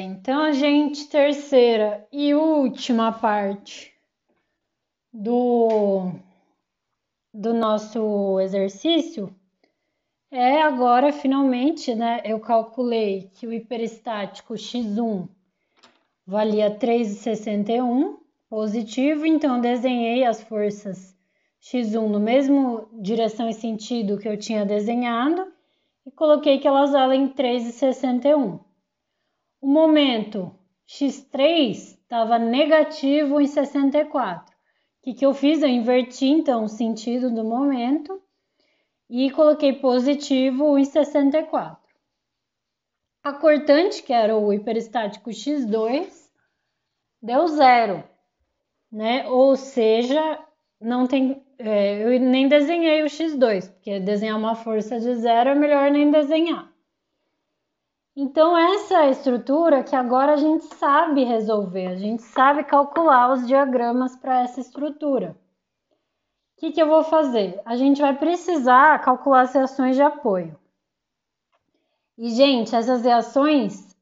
Então, a gente, terceira e última parte do nosso exercício é agora, finalmente, né? Eu calculei que o hiperestático X1 valia 3,61 positivo, então desenhei as forças X1 no mesmo direção e sentido que eu tinha desenhado e coloquei que elas valem 3,61. O momento X3 estava negativo em 64. O que eu fiz? Eu inverti então o sentido do momento e coloquei positivo em 64. A cortante, que era o hiperestático X2, deu zero, né? Ou seja, não tem, eu nem desenhei o X2, porque desenhar uma força de zero é melhor nem desenhar. Então, essa estrutura que agora a gente sabe resolver, a gente sabe calcular os diagramas para essa estrutura. O que eu vou fazer? A gente vai precisar calcular as reações de apoio. E, gente, essas reações,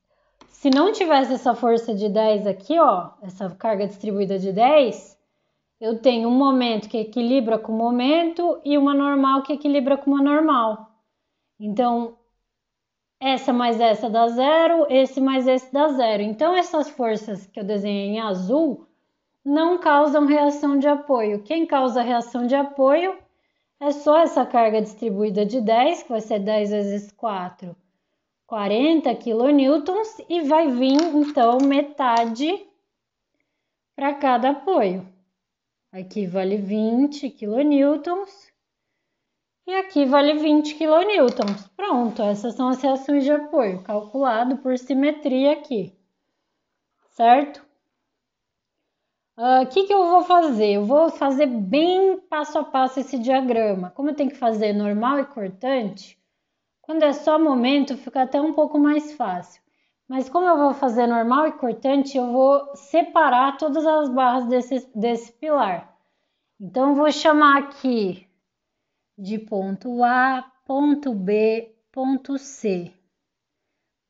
se não tivesse essa força de 10 aqui, ó, essa carga distribuída de 10, eu tenho um momento que equilibra com o momento e uma normal que equilibra com uma normal. Então, essa mais essa dá zero, esse mais esse dá zero. Então, essas forças que eu desenhei em azul não causam reação de apoio. Quem causa reação de apoio é só essa carga distribuída de 10, que vai ser 10 vezes 4, 40 quilonewtons, e vai vir, então, metade para cada apoio. Aqui vale 20 quilonewtons e aqui vale 20 quilonewtons. Pronto, essas são as reações de apoio, calculado por simetria aqui, certo? O que eu vou fazer? Eu vou fazer bem passo a passo esse diagrama. Como eu tenho que fazer normal e cortante, quando é só momento fica até um pouco mais fácil. Mas como eu vou fazer normal e cortante, eu vou separar todas as barras desse pilar. Então, eu vou chamar aqui de ponto A, ponto B, ponto C,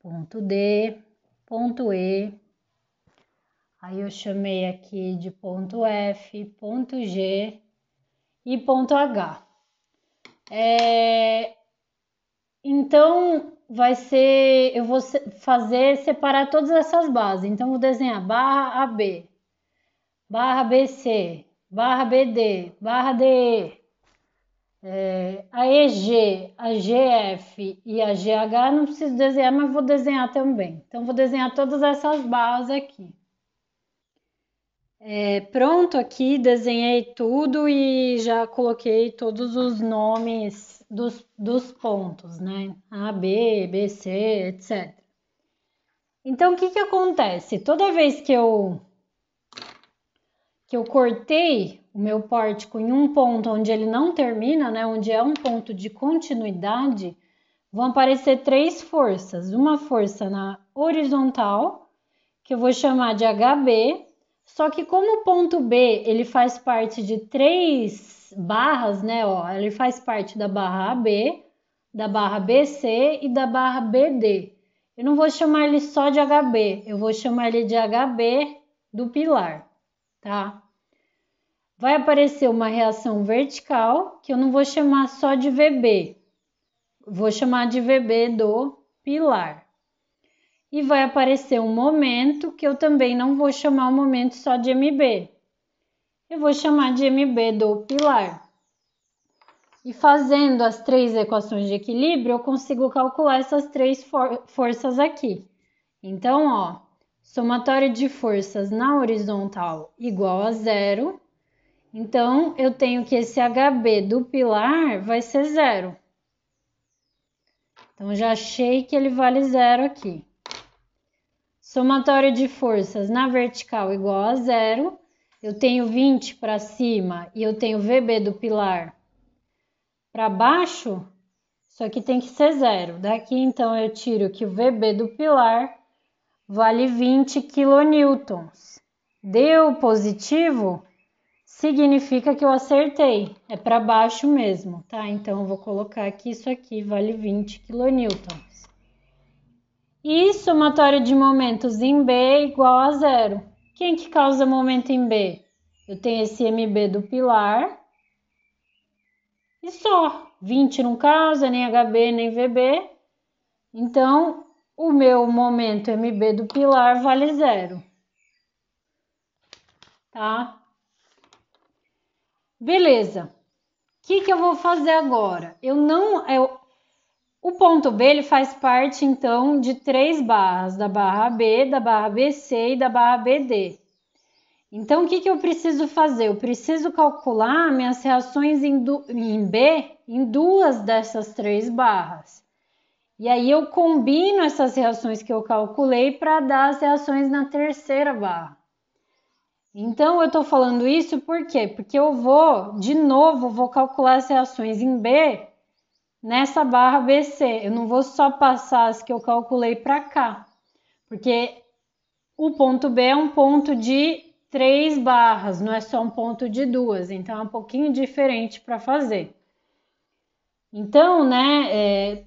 ponto D, ponto E. Aí eu chamei aqui de ponto F, ponto G e ponto H. Então, vai ser, eu vou separar todas essas bases. Então, vou desenhar barra AB, barra BC, barra BD, barra DE, a EG, a GF e a GH não preciso desenhar, mas vou desenhar também. Então, vou desenhar todas essas barras aqui. Pronto, aqui desenhei tudo e já coloquei todos os nomes dos pontos, né? A, B, BC, etc. Então, o que acontece? Toda vez que eu cortei o meu pórtico em um ponto onde ele não termina, né? Onde é um ponto de continuidade, vão aparecer três forças. Uma força na horizontal, que eu vou chamar de HB, só que como o ponto B ele faz parte de três barras, né? Ó, ele faz parte da barra AB, da barra BC e da barra BD. Eu não vou chamar ele só de HB, eu vou chamar ele de HB do pilar, tá? Vai aparecer uma reação vertical, que eu não vou chamar só de VB, vou chamar de VB do pilar. E vai aparecer um momento que eu também não vou chamar o momento só de MB. Eu vou chamar de MB do pilar. E fazendo as três equações de equilíbrio, eu consigo calcular essas três forças aqui. Então, ó, somatório de forças na horizontal igual a zero. Então, eu tenho que esse HB do pilar vai ser zero. Então, já achei que ele vale zero aqui. Somatório de forças na vertical igual a zero. Eu tenho 20 para cima e eu tenho VB do pilar para baixo. Isso aqui tem que ser zero. Daqui, então, eu tiro que o VB do pilar vale 20 quilonewtons. Deu positivo, significa que eu acertei. É para baixo mesmo, tá? Então, eu vou colocar aqui, isso aqui vale 20 quilonewtons. E somatório de momentos em B é igual a zero. Quem que causa momento em B? Eu tenho esse MB do pilar e só. 20 não causa, nem HB, nem VB. Então, o meu momento MB do pilar vale zero. Tá? Beleza. O que eu vou fazer agora? O ponto B ele faz parte, então, de 3 barras, da barra B, da barra BC e da barra BD. Então, o que eu preciso fazer? Eu preciso calcular minhas reações em B em 2 dessas 3 barras. E aí, eu combino essas reações que eu calculei para dar as reações na terceira barra. Então, eu estou falando isso por quê? Porque eu de novo, vou calcular as reações em B nessa barra BC. Eu não vou só passar as que eu calculei para cá, porque o ponto B é um ponto de 3 barras, não é só um ponto de 2, então é um pouquinho diferente para fazer. Então, né,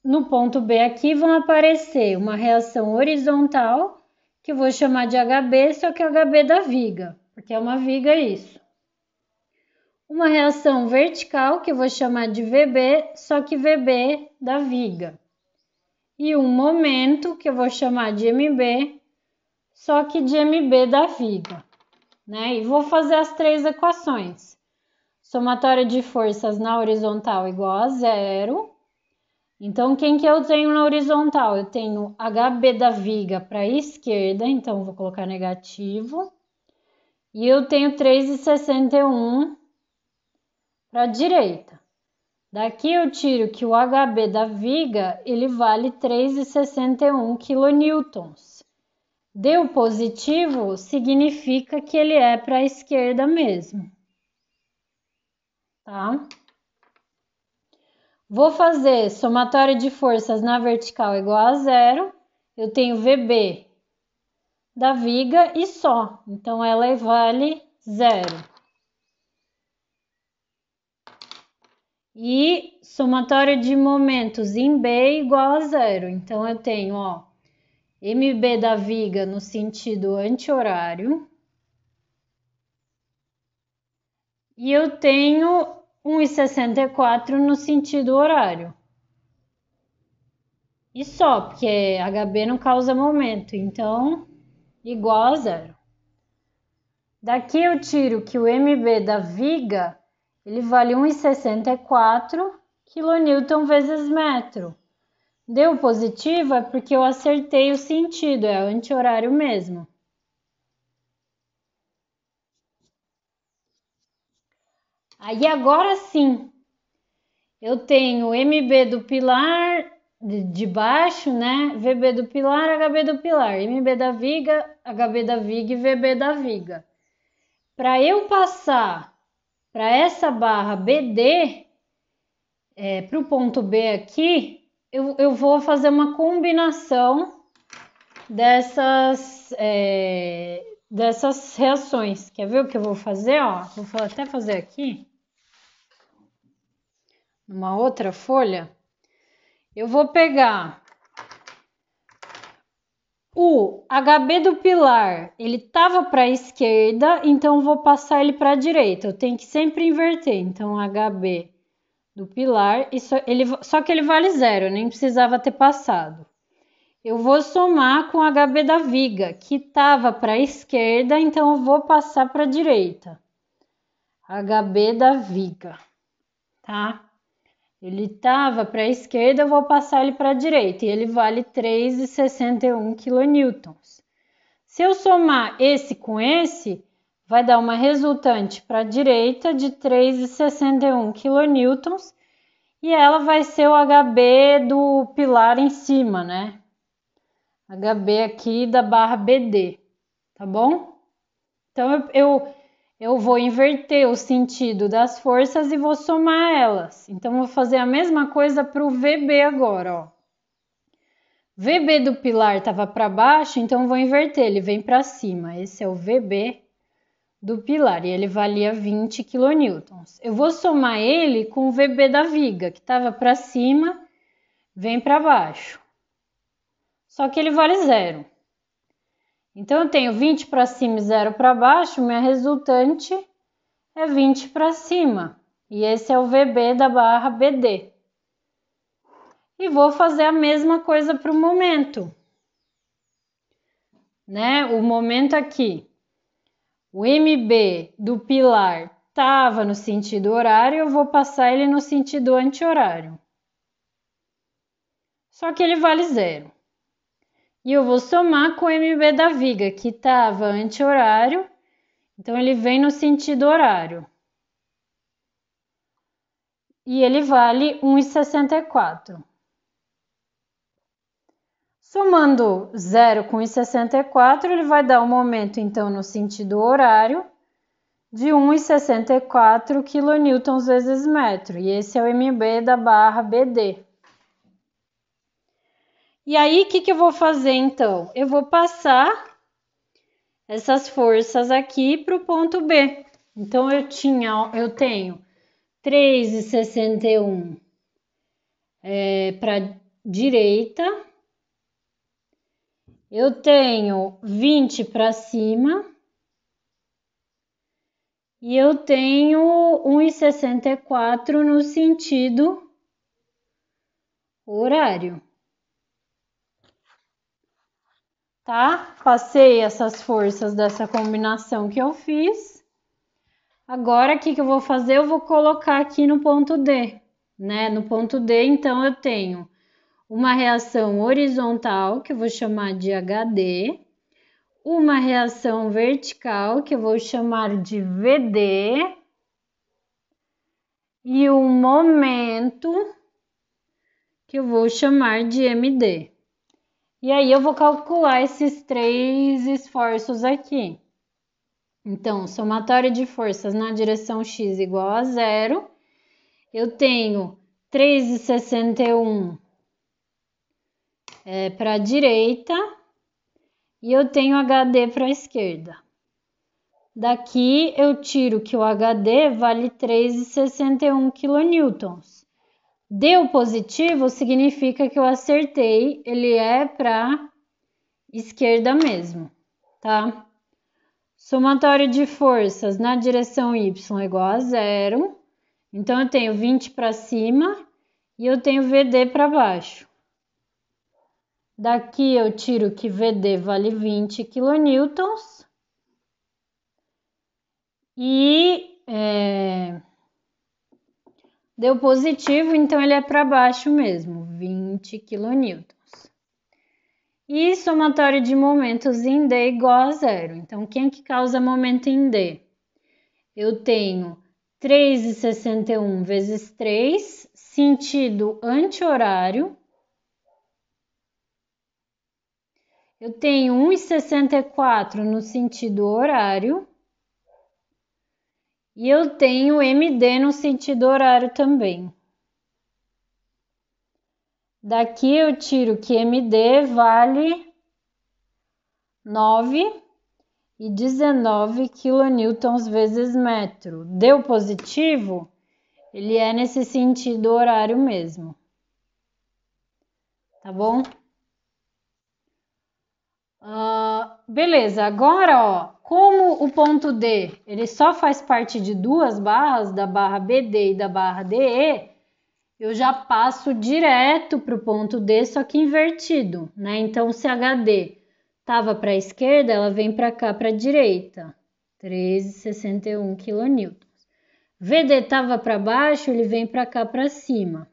no ponto B aqui vão aparecer uma reação horizontal, que eu vou chamar de HB, só que é HB da viga, porque é uma viga isso. Uma reação vertical, que eu vou chamar de VB, só que VB da viga. E um momento, que eu vou chamar de MB, só que de MB da viga. Né? E vou fazer as 3 equações. Somatório de forças na horizontal igual a zero. Então, quem que eu tenho na horizontal? Eu tenho HB da viga para a esquerda, então vou colocar negativo. E eu tenho 3,61 para a direita. Daqui eu tiro que o HB da viga, ele vale 3,61 quilonewtons. Deu positivo, significa que ele é para a esquerda mesmo. Tá? Vou fazer somatório de forças na vertical igual a zero. Eu tenho VB da viga e só. Então, ela vale zero. E somatório de momentos em B igual a zero. Então, eu tenho, ó, MB da viga no sentido anti-horário. E eu tenho 1,64 no sentido horário. E só, porque HB não causa momento, então igual a zero. Daqui eu tiro que o MB da viga, ele vale 1,64 kN vezes metro. Deu positivo é porque eu acertei o sentido, é anti-horário mesmo. Aí agora sim, eu tenho MB do pilar de baixo, né? VB do pilar, HB do pilar, MB da viga, HB da viga e VB da viga. Para eu passar para essa barra BD, para o ponto B aqui, eu vou fazer uma combinação dessas reações. Quer ver o que eu vou fazer? Ó, vou até fazer aqui, numa outra folha. Eu vou pegar o HB do pilar, ele estava para a esquerda, então eu vou passar ele para a direita. Eu tenho que sempre inverter. Então, HB do pilar, só que ele vale zero, nem precisava ter passado. Eu vou somar com o HB da viga, que estava para a esquerda, então eu vou passar para a direita. HB da viga, tá? Ele estava para a esquerda, eu vou passar ele para a direita, e ele vale 3,61 quilonewtons. Se eu somar esse com esse, vai dar uma resultante para a direita de 3,61 quilonewtons, e ela vai ser o HB do pilar em cima, né? HB aqui da barra BD, tá bom? Então, eu vou inverter o sentido das forças e vou somar elas. Então, vou fazer a mesma coisa para o VB agora, ó. VB do pilar estava para baixo, então vou inverter, ele vem para cima. Esse é o VB do pilar e ele valia 20 quilonewtons. Eu vou somar ele com o VB da viga, que estava para cima, vem para baixo. só que ele vale 0. Então, eu tenho 20 para cima e 0 para baixo, minha resultante é 20 para cima. E esse é o VB da barra BD. E vou fazer a mesma coisa para o momento, né? O momento aqui, o MB do pilar estava no sentido horário, eu vou passar ele no sentido anti-horário. Só que ele vale 0. E eu vou somar com o MB da viga, que estava anti-horário, então ele vem no sentido horário. E ele vale 1,64. Somando 0 com 1,64, ele vai dar um momento, então, no sentido horário, de 1,64 kN vezes metro. E esse é o MB da barra BD. E aí, o que eu vou fazer, então? Eu vou passar essas forças aqui para o ponto B. Então, eu tenho 3,61 para direita. Eu tenho 20 para cima e eu tenho 1,64 no sentido horário. Tá? Passei essas forças dessa combinação que eu fiz. Agora, o que eu vou fazer? Eu vou colocar aqui no ponto D, né? No ponto D, então, eu tenho uma reação horizontal, que eu vou chamar de HD, uma reação vertical, que eu vou chamar de VD, e um momento, que eu vou chamar de MD. E aí, eu vou calcular esses 3 esforços aqui. Então, somatório de forças na direção x igual a 0. Eu tenho 3,61 para a direita e eu tenho HD para a esquerda. Daqui eu tiro que o HD vale 3,61 kN. Deu positivo significa que eu acertei, ele é para esquerda mesmo, tá? Somatório de forças na direção y igual a 0. Então, eu tenho 20 para cima e eu tenho VD para baixo. Daqui eu tiro que VD vale 20 kN. E deu positivo, então ele é para baixo mesmo, 20 kN. E somatório de momentos em D igual a 0. Então, quem que causa momento em D? Eu tenho 3,61 vezes 3, sentido anti-horário. Eu tenho 1,64 no sentido horário. E eu tenho MD no sentido horário também. Daqui eu tiro que MD vale 9,19 kN vezes metro. Deu positivo? Ele é nesse sentido horário mesmo. Tá bom? Beleza, agora, ó, como o ponto D ele só faz parte de duas barras, da barra BD e da barra DE, eu já passo direto para o ponto D, só que invertido, né? Então, se HD estava para a esquerda, ela vem para cá, para a direita, 13,61 kN. VD estava para baixo, ele vem para cá, para cima,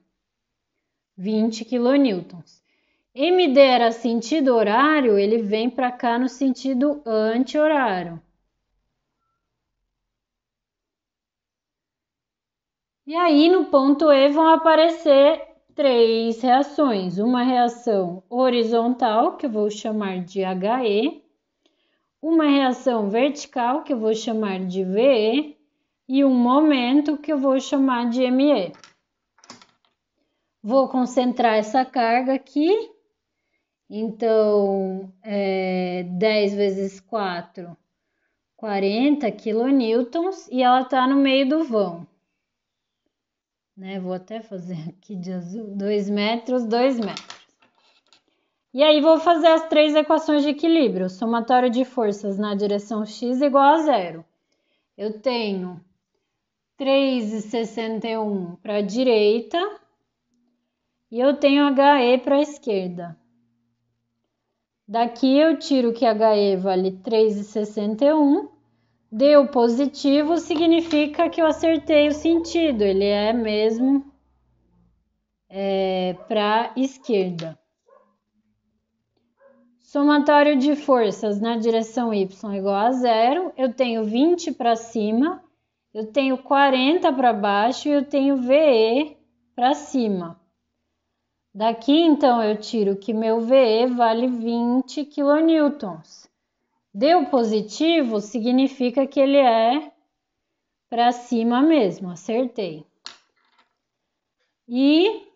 20 kN. MD era sentido horário, ele vem para cá no sentido anti-horário. E aí, no ponto E, vão aparecer 3 reações. Uma reação horizontal, que eu vou chamar de HE. Uma reação vertical, que eu vou chamar de VE. E um momento, que eu vou chamar de ME. Vou concentrar essa carga aqui. Então, 10 vezes 4, 40 kN. E ela está no meio do vão. Né? Vou até fazer aqui de azul, 2 metros, 2 metros. E aí vou fazer as três equações de equilíbrio. Somatório de forças na direção x igual a zero. Eu tenho 3,61 para a direita e eu tenho HE para a esquerda. Daqui eu tiro que HE vale 3,61. Deu positivo, significa que eu acertei o sentido. Ele é mesmo para a esquerda. Somatório de forças na direção y igual a zero. Eu tenho 20 para cima, eu tenho 40 para baixo e eu tenho VE para cima. Daqui, então, eu tiro que meu VE vale 20 kN. Deu positivo, significa que ele é para cima mesmo, acertei. E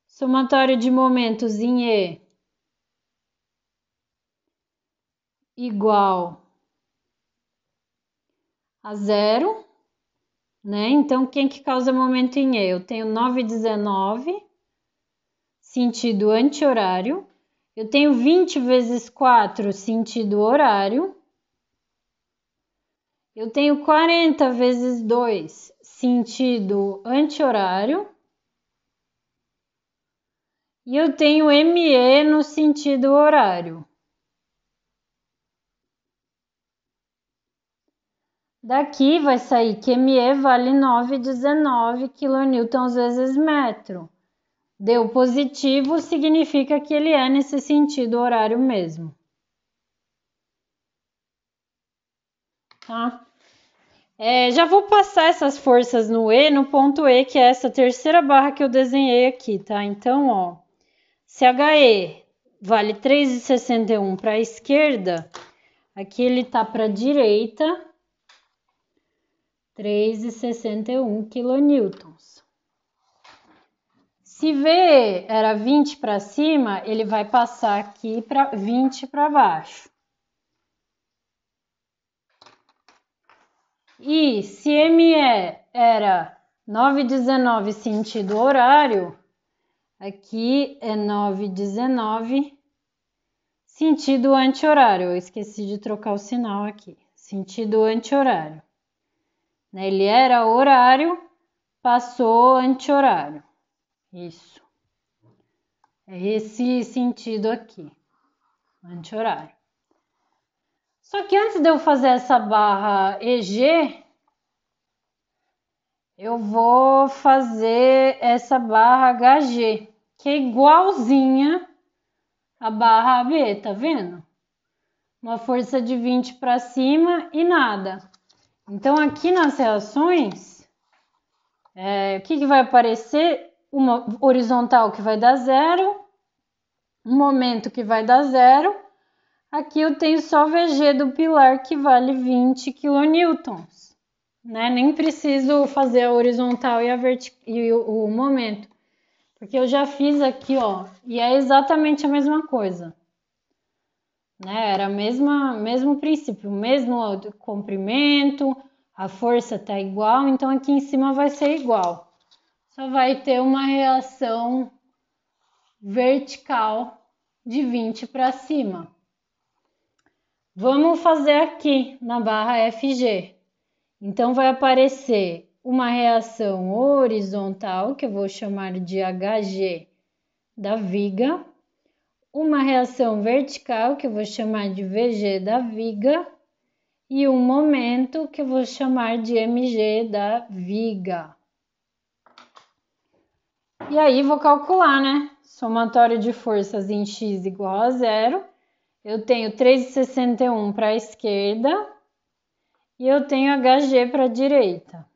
somatório de momentos em E igual a zero, né? Então, quem que causa momento em E? Eu tenho 9,19, sentido anti-horário. Eu tenho 20 vezes 4, sentido horário. Eu tenho 40 vezes 2, sentido anti-horário. E eu tenho ME no sentido horário. Daqui vai sair que ME vale 9,19 kN vezes metro. Deu positivo, significa que ele é nesse sentido horário mesmo. Tá? Já vou passar essas forças no E, no ponto E, que é essa terceira barra que eu desenhei aqui, tá? Então, ó, se HE vale 3,61 para a esquerda, aqui ele tá para a direita, 3,61 kN. Se V era 20 para cima, ele vai passar aqui para 20 para baixo. E se ME era 9,19 sentido horário, aqui é 9,19 sentido anti-horário. Eu esqueci de trocar o sinal aqui. Sentido anti-horário. Ele era horário, passou anti-horário. Isso. É esse sentido aqui, anti-horário. Só que antes de eu fazer essa barra EG, eu vou fazer essa barra HG, que é igualzinha à barra AB, tá vendo? Uma força de 20 para cima e nada. Então, aqui nas reações, o que vai aparecer? Uma horizontal que vai dar zero, um momento que vai dar zero. Aqui eu tenho só VG do pilar que vale 20 kN, né? Nem preciso fazer a horizontal e o momento, porque eu já fiz aqui, ó, e é exatamente a mesma coisa, né? Era mesmo princípio, mesmo comprimento, a força tá igual, então aqui em cima vai ser igual. Só vai ter uma reação vertical de 20 para cima. Vamos fazer aqui na barra FG. Então, vai aparecer uma reação horizontal, que eu vou chamar de HG da viga, uma reação vertical, que eu vou chamar de VG da viga, e um momento, que eu vou chamar de MG da viga. E aí, vou calcular, né? Somatório de forças em x igual a zero. Eu tenho 3,61 para a esquerda e eu tenho HG para a direita.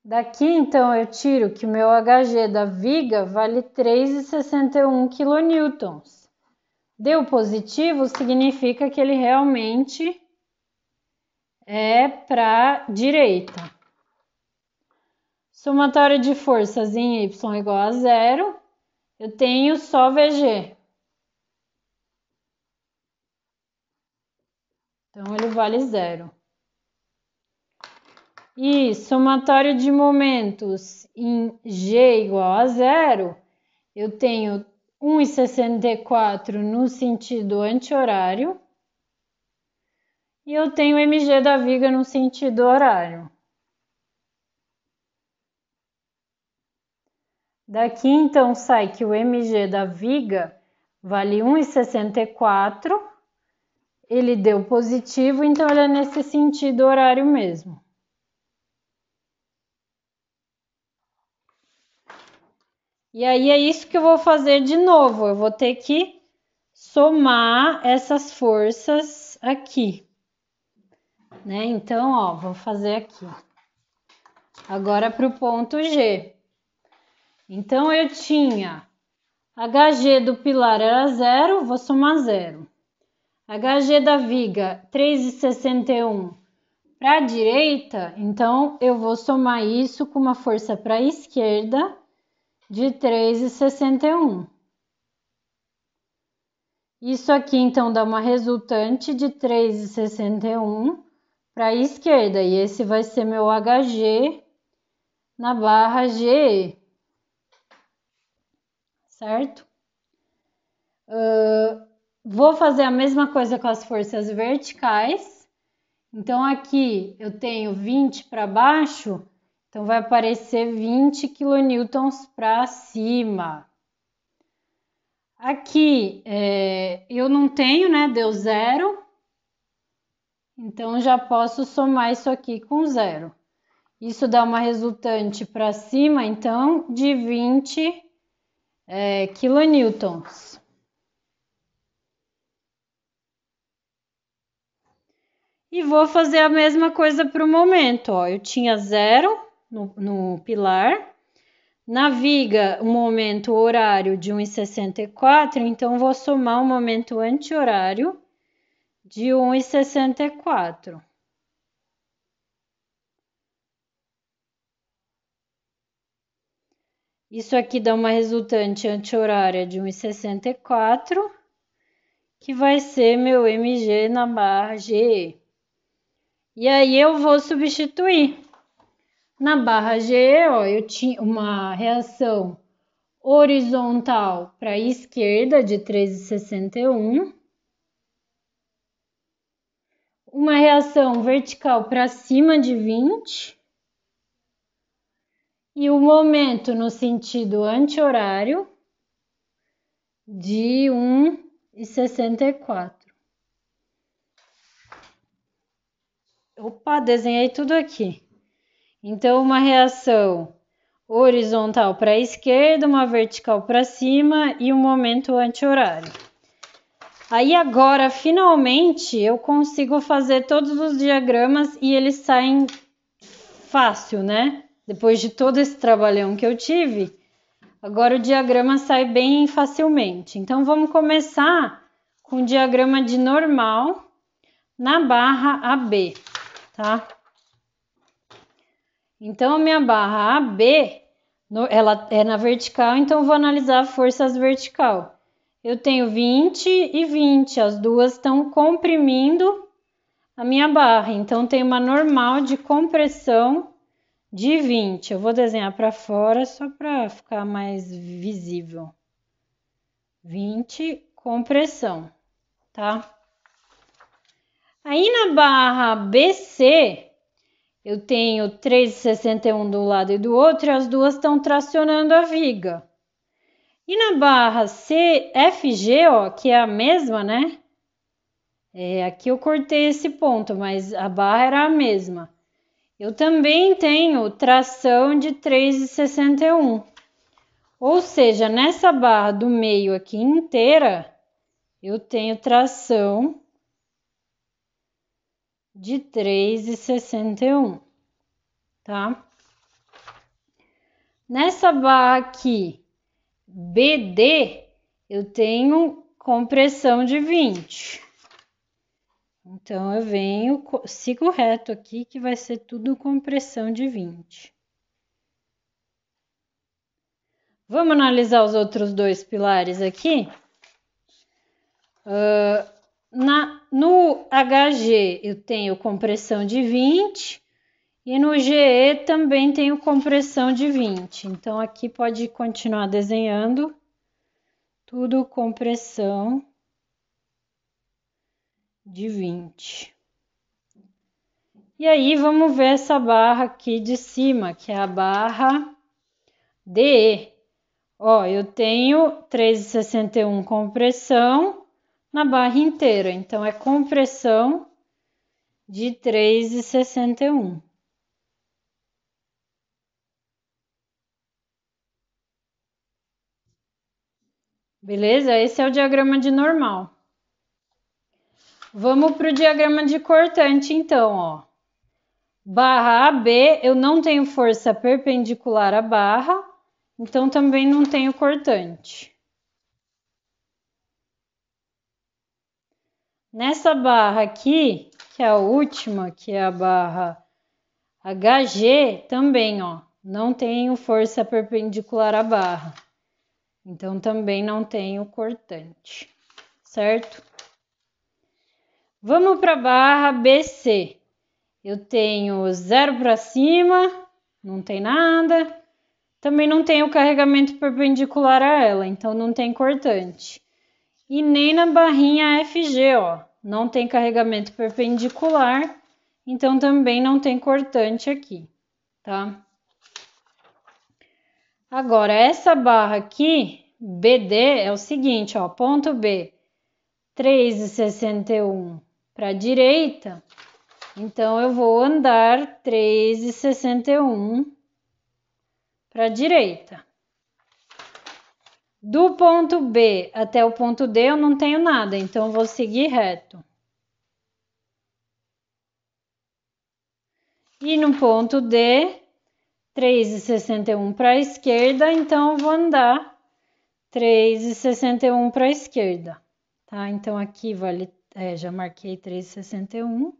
Daqui, então, eu tiro que o meu HG da viga vale 3,61 kN. Deu positivo, significa que ele realmente é para a direita. Somatório de forças em y igual a zero. Eu tenho só VG. Então, ele vale zero. E somatório de momentos em G igual a zero, eu tenho 1,64 no sentido anti-horário e eu tenho o mg da viga no sentido horário. Daqui, então, sai que o mg da viga vale 1,64, ele deu positivo, então ele é nesse sentido horário mesmo. E aí é isso que eu vou fazer de novo, eu vou ter que somar essas forças aqui, né? Então, ó, vou fazer aqui. Agora para o ponto G. Então, eu tinha HG do pilar era 0, vou somar 0. HG da viga, 3,61 para a direita, então eu vou somar isso com uma força para a esquerda de 3,61. Isso aqui, então, dá uma resultante de 3,61 para a esquerda, e esse vai ser meu HG na barra GE. Certo? Vou fazer a mesma coisa com as forças verticais. Então, aqui eu tenho 20 para baixo, então vai aparecer 20 kN para cima. Aqui eu não tenho, né? Deu 0. Então, já posso somar isso aqui com 0. Isso dá uma resultante para cima, então, de 20 quilonewtons. E vou fazer a mesma coisa para o momento, ó. Eu tinha 0 no pilar. Na viga, o momento horário de 1,64, então vou somar o momento anti-horário de 1,64. Isso aqui dá uma resultante anti-horária de 1,64, que vai ser meu mg na barra GE. E aí eu vou substituir. Na barra GE, ó, eu tinha uma reação horizontal para a esquerda de 13,61. Uma reação vertical para cima de 20. E o momento no sentido anti-horário de 1,64. Opa, desenhei tudo aqui. Então, uma reação horizontal para a esquerda, uma vertical para cima e um momento anti-horário. Aí agora, finalmente, eu consigo fazer todos os diagramas e eles saem fácil, né? Depois de todo esse trabalhão que eu tive, agora o diagrama sai bem facilmente. Então, vamos começar com o diagrama de normal na barra AB, tá? Então, a minha barra AB, ela é na vertical, então vou analisar forças vertical. Eu tenho 20 e 20, as duas estão comprimindo a minha barra, então tem uma normal de compressão de 20. Eu vou desenhar para fora só para ficar mais visível. 20, compressão, tá? Aí na barra BC, eu tenho 3,61 de um lado e do outro, e as duas estão tracionando a viga. E na barra CFG, ó, que é a mesma, né? Aqui eu cortei esse ponto, mas a barra era a mesma. Eu também tenho tração de 3,61. Ou seja, nessa barra do meio aqui inteira, eu tenho tração de 3,61, tá? Nessa barra aqui, BD, eu tenho compressão de 20. Então, eu sigo reto aqui, que vai ser tudo compressão de 20. Vamos analisar os outros dois pilares aqui? No HG, eu tenho compressão de 20. E no GE também tenho compressão de 20. Então, aqui pode continuar desenhando Tudo com pressão de 20. E aí, vamos ver essa barra aqui de cima, que é a barra DE. Ó, eu tenho 3,61 compressão na barra inteira, então é compressão de 3,61. Beleza? Esse é o diagrama de normal. Vamos para o diagrama de cortante, então, ó. Barra AB, eu não tenho força perpendicular à barra, então também não tenho cortante. Nessa barra aqui, que é a última, que é a barra HG, também, ó, não tenho força perpendicular à barra. Então, também não tenho cortante, certo? Vamos para a barra BC. Eu tenho 0 para cima, não tem nada. Também não tenho carregamento perpendicular a ela, então não tem cortante. E nem na barrinha FG, ó, não tem carregamento perpendicular, então também não tem cortante aqui, tá? Agora, essa barra aqui, BD, é o seguinte, ó, ponto B, 3,61 para a direita, então eu vou andar 3,61 para a direita. Do ponto B até o ponto D eu não tenho nada, então eu vou seguir reto. E no ponto D, 3,61 para a esquerda, então eu vou andar 3,61 para a esquerda, tá? Então aqui vale, já marquei 3,61.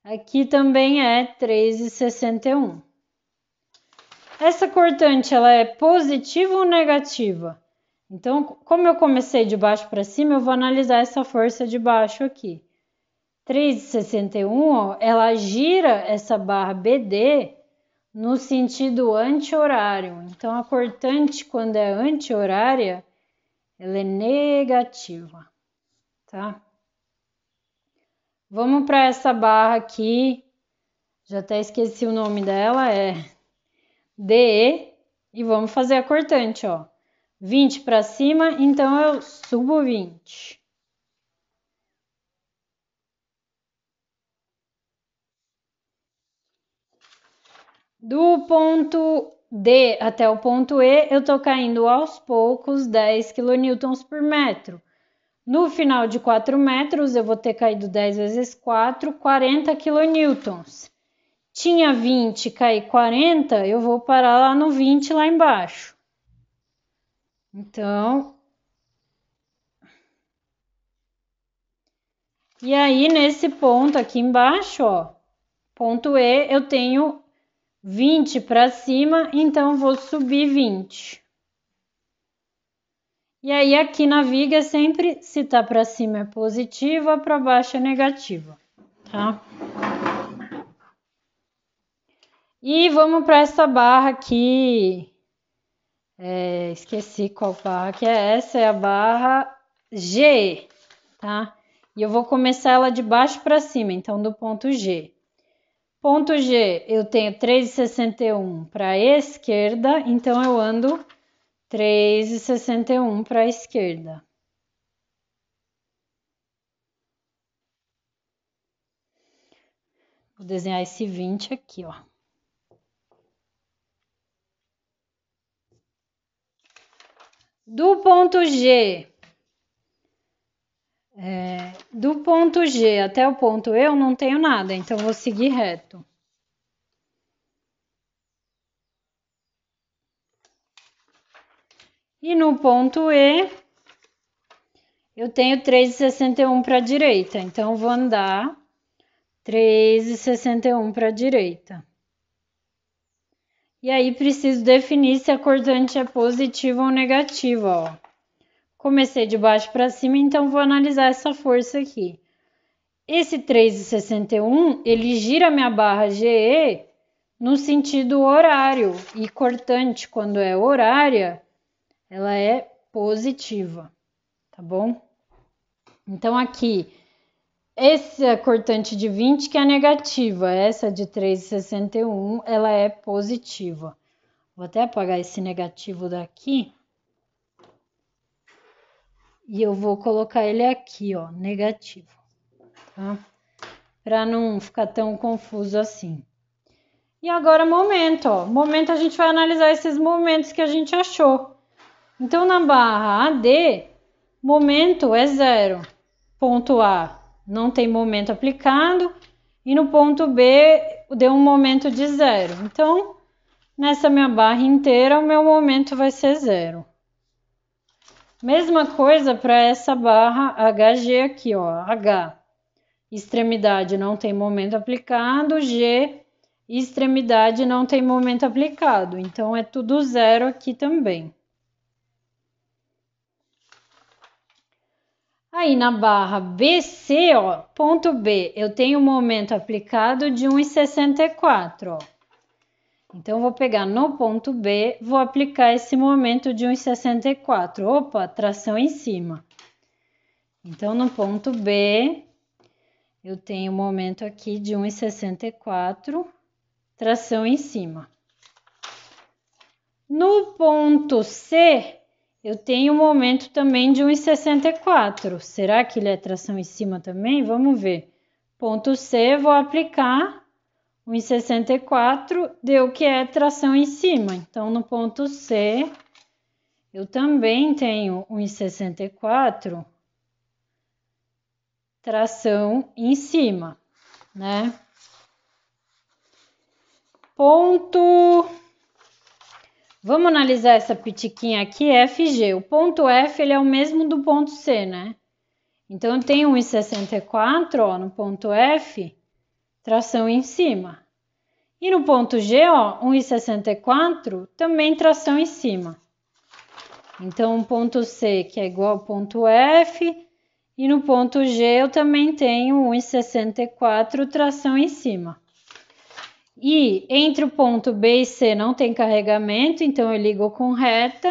Aqui também é 3,61. Essa cortante, ela é positiva ou negativa? Então, como eu comecei de baixo para cima, eu vou analisar essa força de baixo aqui. 3,61, ó, ela gira essa barra BD no sentido anti-horário. Então, a cortante, quando é anti-horária, ela é negativa, tá? Vamos para essa barra aqui, já até esqueci o nome dela, é DE, e vamos fazer a cortante, ó. 20 para cima, então eu subo 20. Do ponto D até o ponto E, eu tô caindo aos poucos 10 kN por metro. No final de 4 metros, eu vou ter caído 10 vezes 4, 40 kN. Tinha 20, caí 40, eu vou parar lá no 20 lá embaixo. Então, e aí nesse ponto aqui embaixo, ó, ponto E, eu tenho 20 para cima, então vou subir 20. E aí aqui na viga sempre, se tá para cima é positiva, para baixo é negativa, tá? E vamos para essa barra aqui, esqueci qual barra que é essa, é a barra G, tá? E eu vou começar ela de baixo para cima, então do ponto G. Ponto G, eu tenho 3,61 para a esquerda, então eu ando 3,61 para a esquerda. Vou desenhar esse 20 aqui, ó. Do ponto G, até o ponto E eu não tenho nada, então vou seguir reto. E no ponto E, eu tenho 3,61 para a direita, então vou andar 3,61 para a direita. E aí preciso definir se a cortante é positiva ou negativa, ó. Comecei de baixo para cima, então vou analisar essa força aqui. Esse 3,61, ele gira minha barra GE no sentido horário, e cortante, quando é horária, ela é positiva, tá bom? Então, aqui, essa cortante de 20 que é negativa, essa de 3,61, ela é positiva. Vou até apagar esse negativo daqui. E eu vou colocar ele aqui, ó, negativo, tá? Para não ficar tão confuso assim. E agora, momento, ó. Momento, a gente vai analisar esses momentos que a gente achou. Então, na barra AD, momento é 0. Ponto A não tem momento aplicado. E no ponto B, deu um momento de 0. Então, nessa minha barra inteira, o meu momento vai ser 0. Mesma coisa para essa barra HG aqui, ó. H, extremidade não tem momento aplicado. G, extremidade não tem momento aplicado. Então, é tudo 0 aqui também. Aí, na barra BC, ó, ponto B, eu tenho momento aplicado de 1,64, ó. Então, vou pegar no ponto B, vou aplicar esse momento de 1,64. Opa, tração em cima. Então, no ponto B, eu tenho momento aqui de 1,64, tração em cima. No ponto C, eu tenho momento também de 1,64. Será que ele é tração em cima também? Vamos ver. Ponto C, vou aplicar 1,64, deu que é tração em cima. Então, no ponto C, eu também tenho 1,64, tração em cima, né? Vamos analisar essa pitiquinha aqui, FG. O ponto F, ele é o mesmo do ponto C, né? Então, eu tenho 1,64, ó, no ponto F, tração em cima. E no ponto G, ó, 1,64, também tração em cima. Então, o ponto C, que é igual ao ponto F, e no ponto G eu também tenho 1,64, tração em cima. E entre o ponto B e C não tem carregamento, então eu ligo com reta.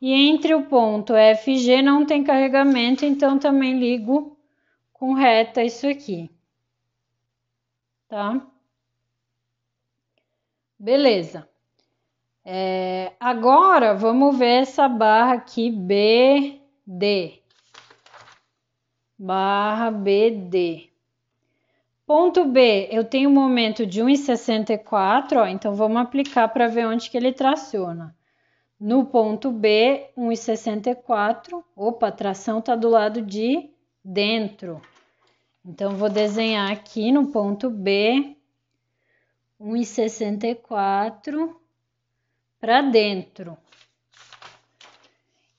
E entre o ponto F e G não tem carregamento, então também ligo com reta isso aqui. Tá? Beleza. Agora, vamos ver essa barra aqui, BD. Barra BD. Ponto B, eu tenho um momento de 1,64, ó, então vamos aplicar para ver onde que ele traciona. No ponto B, 1,64. Opa, a tração está do lado de dentro. Então, vou desenhar aqui no ponto B, 1,64 para dentro.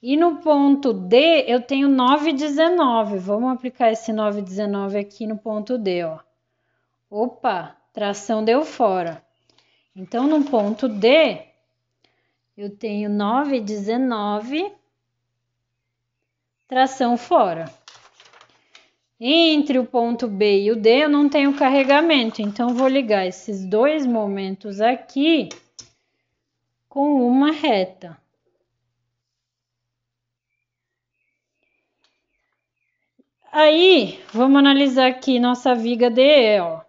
E no ponto D, eu tenho 9,19. Vamos aplicar esse 9,19 aqui no ponto D, ó. Opa, tração deu fora. Então, no ponto D, eu tenho 9,19, tração fora. Entre o ponto B e o D, eu não tenho carregamento. Então, vou ligar esses dois momentos aqui com uma reta. Aí, vamos analisar aqui nossa viga DE, ó.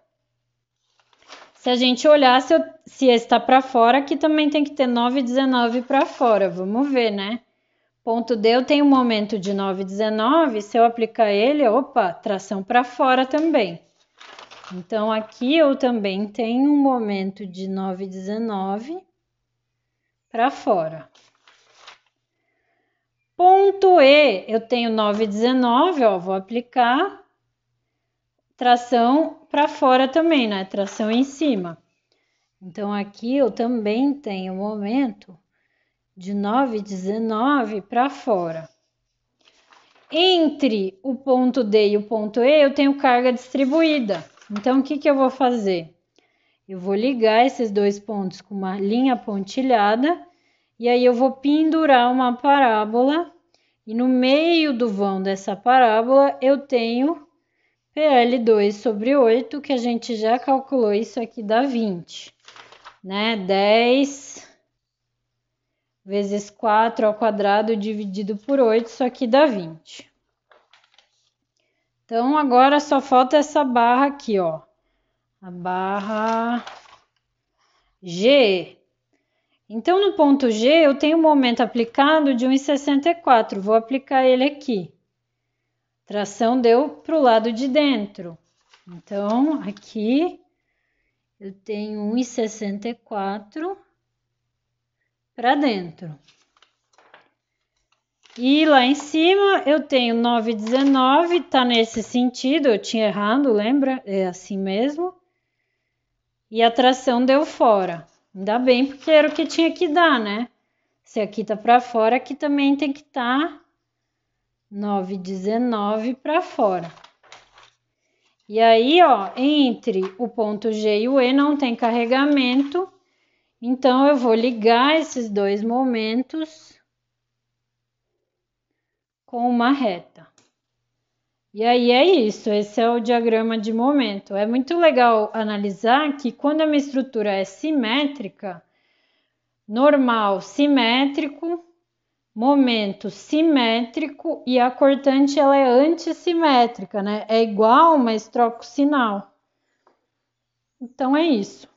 Se a gente olhar, se esse tá para fora, aqui também tem que ter 9,19 para fora. Vamos ver, né? Ponto D, eu tenho um momento de 9,19. Se eu aplicar ele, opa, tração para fora também. Então, aqui eu também tenho um momento de 9,19 para fora. Ponto E, eu tenho 9,19, ó, vou aplicar tração para fora também, né? Tração em cima. Então, aqui eu também tenho um momento de 9,19 para fora. Entre o ponto D e o ponto E, eu tenho carga distribuída. Então, o que eu vou fazer? Eu vou ligar esses dois pontos com uma linha pontilhada e aí eu vou pendurar uma parábola e no meio do vão dessa parábola eu tenho PL2 sobre 8, que a gente já calculou, isso aqui dá 20, né? 10 vezes 4 ao quadrado dividido por 8, isso aqui dá 20. Então, agora só falta essa barra aqui, ó. A barra G. Então, no ponto G, eu tenho um momento aplicado de 1,64. Vou aplicar ele aqui. Tração deu para o lado de dentro. Então, aqui eu tenho 1,64 para dentro. E lá em cima eu tenho 9,19, tá nesse sentido, eu tinha errado, lembra? É assim mesmo. E a tração deu fora. Ainda bem, porque era o que tinha que dar, né? Se aqui tá para fora, aqui também tem que estar 9,19 para fora. E aí, ó, entre o ponto G e o E não tem carregamento, então eu vou ligar esses dois momentos com uma reta. E aí é isso, esse é o diagrama de momento. É muito legal analisar que quando a minha estrutura é simétrica, normal simétrico, momento simétrico e a cortante ela é antissimétrica, né? É igual, mas troca o sinal. Então é isso.